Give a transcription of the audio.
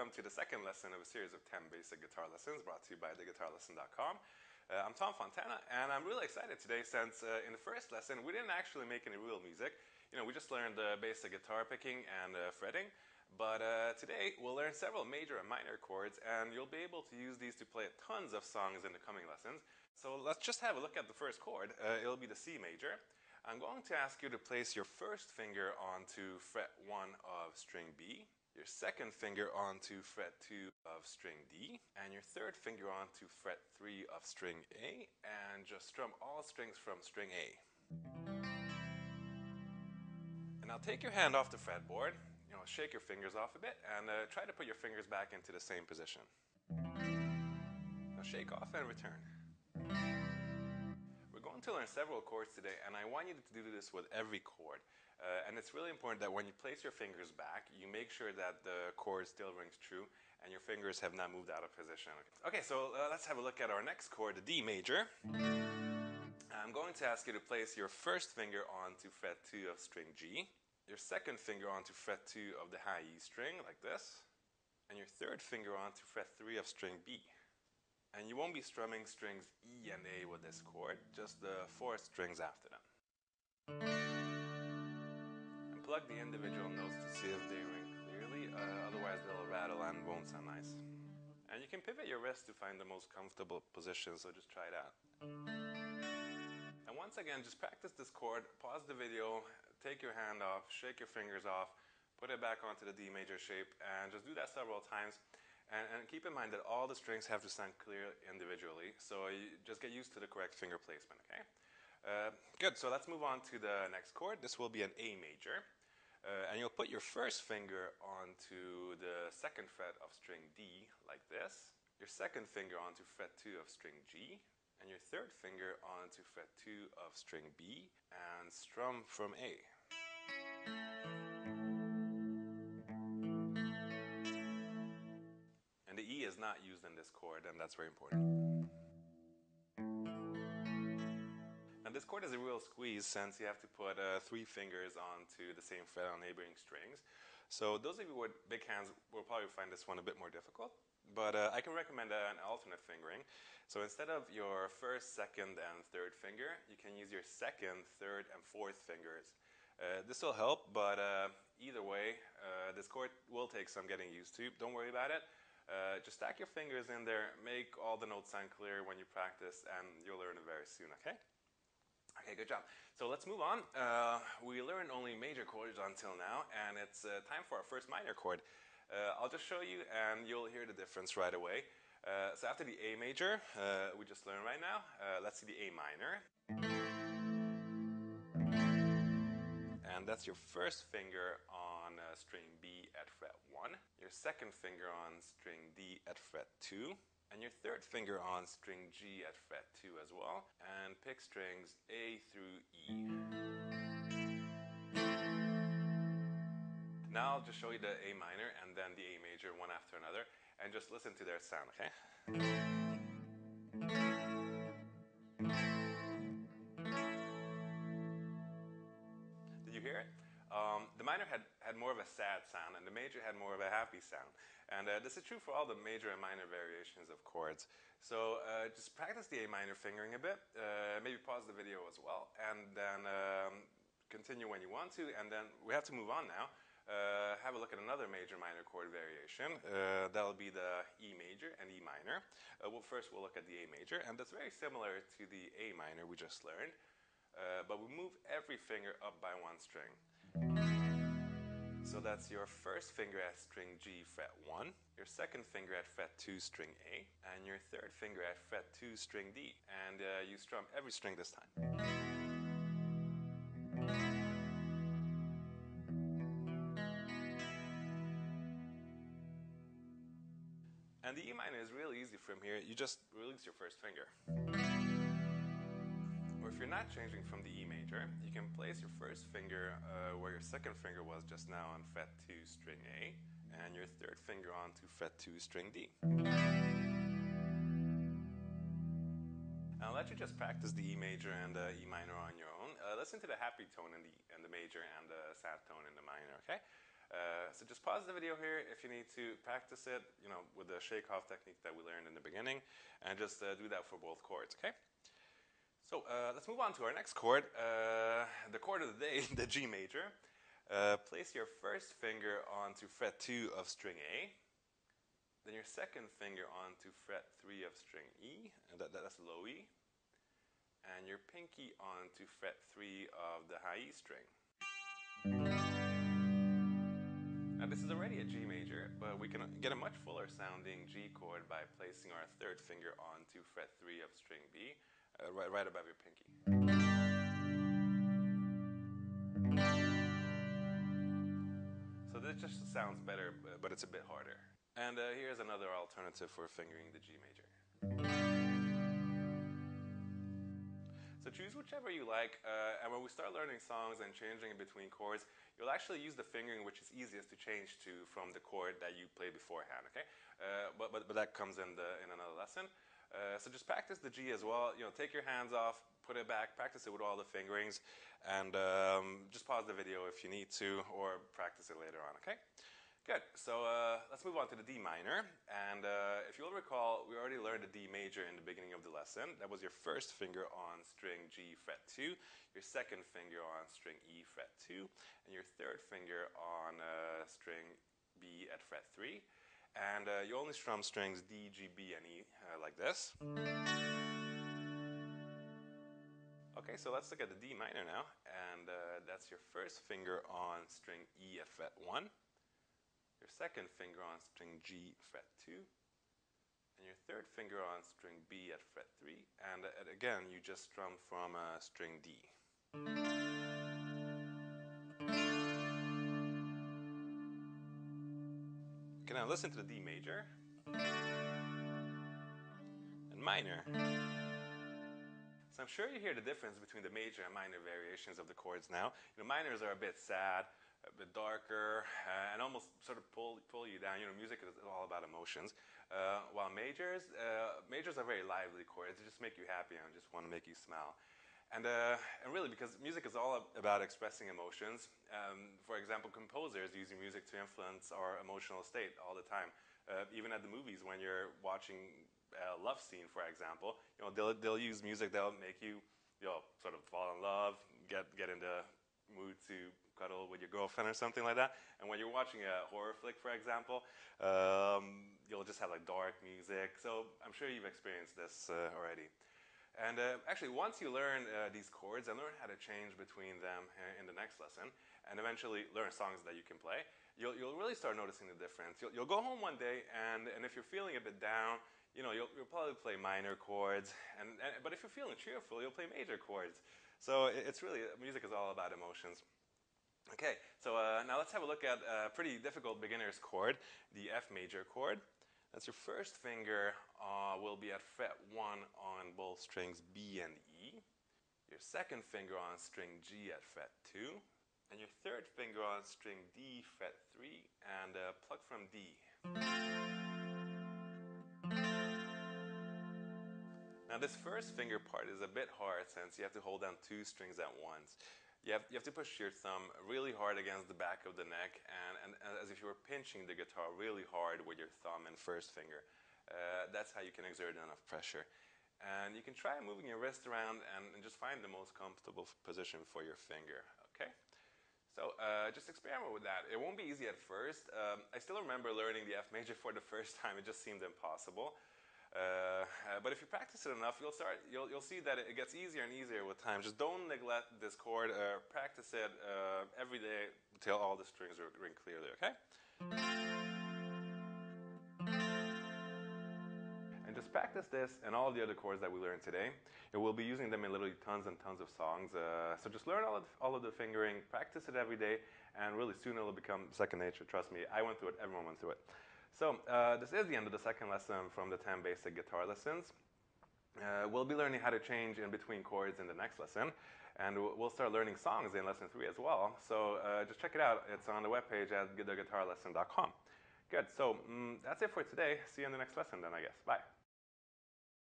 welcome to the second lesson of a series of 10 basic guitar lessons brought to you by theguitarlesson.com. I'm Tom Fontana, and I'm really excited today since in the first lesson we didn't actually make any real music. We just learned basic guitar picking and fretting, but today we'll learn several major and minor chords, and you'll be able to use these to play tons of songs in the coming lessons. So let's just have a look at the first chord. It'll be the C major. I'm going to ask you to place your first finger onto fret 1 of string B, your second finger onto fret 2 of string D, and your third finger onto fret 3 of string A, and just strum all strings from string A. And now take your hand off the fretboard, shake your fingers off a bit, and try to put your fingers back into the same position. Now shake off and return. We're going to learn several chords today, and I want you to do this with every chord. And it's really important that when you place your fingers back, you make sure that the chord still rings true and your fingers have not moved out of position. Okay, so let's have a look at our next chord, the D major. I'm going to ask you to place your first finger onto fret 2 of string G, your second finger onto fret 2 of the high E string, like this, and your third finger onto fret 3 of string B. And you won't be strumming strings E and A with this chord, just the 4 strings after them. And plug the individual notes to see if they ring clearly, otherwise they'll rattle and won't sound nice. And you can pivot your wrist to find the most comfortable position, so just try that. And once again, just practice this chord, pause the video, take your hand off, shake your fingers off, put it back onto the D major shape, and just do that several times. And keep in mind that all the strings have to sound clear individually, so you just get used to the correct finger placement, okay? Good, so let's move on to the next chord. This will be an A major. And you'll put your first finger onto the second fret of string D, like this. Your second finger onto fret 2 of string G. And your third finger onto fret 2 of string B. And strum from A. And the E is not used in this chord, and that's very important. And this chord is a real squeeze since you have to put 3 fingers onto the same fret on neighboring strings. So those of you with big hands will probably find this one a bit more difficult. But I can recommend an alternate fingering. So instead of your first, second, and third finger, you can use your second, third, and fourth fingers. This will help, but either way, this chord will take some getting used to. Don't worry about it. Just stack your fingers in there, make all the notes sound clear when you practice, and you'll learn it very soon, okay? Okay, good job. So let's move on. We learned only major chords until now, and it's time for our first minor chord. I'll just show you, and you'll hear the difference right away. So after the A major, we just learned right now, let's see the A minor. And that's your first finger on string B at fret 1, your second finger on string D at fret 2, and your third finger on string G at fret 2 as well, and pick strings A through E. Now I'll just show you the A minor and then the A major one after another, and just listen to their sound, okay? Did you hear it? The minor had more of a sad sound, and the major had more of a happy sound. And this is true for all the major and minor variations of chords. So just practice the A minor fingering a bit, maybe pause the video as well, and then continue when you want to, and then we have to move on now. Have a look at another major minor chord variation. That'll be the E major and E minor. First we'll look at the A major, and that's very similar to the A minor we just learned. But we move every finger up by 1 string. So that's your first finger at string G fret 1, your second finger at fret 2 string A, and your third finger at fret 2 string D. And you strum every string this time. And the E minor is really easy from here. You just release your first finger. Or if you're not changing from the E major, you can place your first finger where your second finger was just now on fret 2 string A, and your third finger onto fret 2 string D. I'll let you just practice the E major and the E minor on your own. Listen to the happy tone in the major and the sad tone in the minor, okay? So just pause the video here if you need to practice it, with the shake-off technique that we learned in the beginning, and just do that for both chords, okay? So let's move on to our next chord, the chord of the day, the G major. Place your first finger onto fret 2 of string A, then your second finger onto fret 3 of string E, and that's low E, and your pinky onto fret 3 of the high E string. Now this is already a G major, but we can get a much fuller sounding G chord by placing our third finger onto fret 3 of string B, right above your pinky. So this just sounds better, but it's a bit harder. And here's another alternative for fingering the G major. So choose whichever you like, and when we start learning songs and changing in between chords, you'll actually use the fingering which is easiest to change to from the chord that you played beforehand, okay? But that comes in another lesson. So just practice the G as well. Take your hands off, put it back, practice it with all the fingerings, and just pause the video if you need to, or practice it later on, okay? Good, so let's move on to the D minor, and if you'll recall, we already learned the D major in the beginning of the lesson. That was your first finger on string G fret 2, your second finger on string E fret 2, and your third finger on string B at fret 3, and you only strum strings D, G, B, and E like this. Okay, so let's look at the D minor now, and that's your first finger on string E at fret 1, your second finger on string G fret 2, and your third finger on string B at fret 3, and again you just strum from string D. Okay, now listen to the D major and minor. So I'm sure you hear the difference between the major and minor variations of the chords now. Minors are a bit sad, a bit darker, and almost sort of pull you down. Music is all about emotions. While majors are very lively chords. They just make you happy and just want to make you smile. And really, because music is all about expressing emotions. For example, composers using music to influence our emotional state all the time. Even at the movies, when you're watching a love scene, for example, they'll use music that'll make you, sort of fall in love, get in the mood to cuddle with your girlfriend or something like that. And when you're watching a horror flick, for example, you'll just have like dark music. So I'm sure you've experienced this already. And actually, once you learn these chords and learn how to change between them in the next lesson, and eventually learn songs that you can play, you'll really start noticing the difference. You'll go home one day, and if you're feeling a bit down, you'll probably play minor chords, but if you're feeling cheerful, you'll play major chords. So it's really, music is all about emotions. Okay, so now let's have a look at a pretty difficult beginner's chord, the F major chord. That's your first finger will be at fret 1 on both strings B and E, your second finger on string G at fret 2, and your third finger on string D fret 3, and pluck from D. Now this first finger part is a bit hard since you have to hold down 2 strings at once. You have to push your thumb really hard against the back of the neck, and as if you were pinching the guitar really hard with your thumb and first finger. That's how you can exert enough pressure. And you can try moving your wrist around and just find the most comfortable position for your finger, okay? So just experiment with that. It won't be easy at first. I still remember learning the F major for the first time. It just seemed impossible. But if you practice it enough, you'll see that it gets easier and easier with time. Just don't neglect this chord. Practice it every day until all the strings ring clearly, okay? And just practice this and all the other chords that we learned today. And we'll be using them in literally tons and tons of songs. So just learn all of the fingering, practice it every day, and really soon it'll become second nature. Trust me, I went through it, everyone went through it. So this is the end of the second lesson from the 10 basic guitar lessons. We'll be learning how to change in between chords in the next lesson, and we'll start learning songs in lesson 3 as well. So just check it out. It's on the webpage at theguitarlesson.com. Good, so that's it for today. See you in the next lesson then, I guess. Bye.